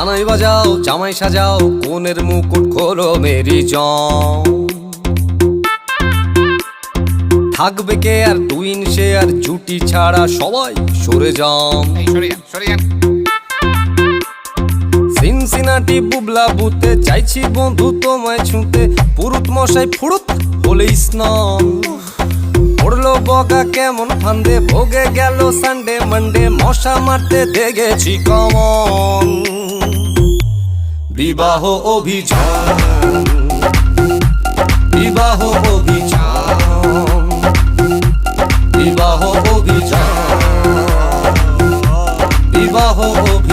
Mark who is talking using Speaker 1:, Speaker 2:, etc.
Speaker 1: সানাই বাজাও জামাই সাজাও কোনের মুকুট খোলো মেরি জম। থাকবে কে আর টুইন সে আর জুটি ছাড়া সবাই সরে যাম। সিনসিনাটি বুবলা বুতে চাইছি বন্ধু তোমায় ছুঁতে, পুরুত মশাই ফুরুত হলে স্নান। পড়লো বগা কেমন ফান্দে, ভোগে গেল সানডে মানডে, মশা মারতে দেখেছি কমন। বিবাহ অভিযান, বিবাহ অভিযান, বিবাহ অভিযান, বিবাহ অভিযান।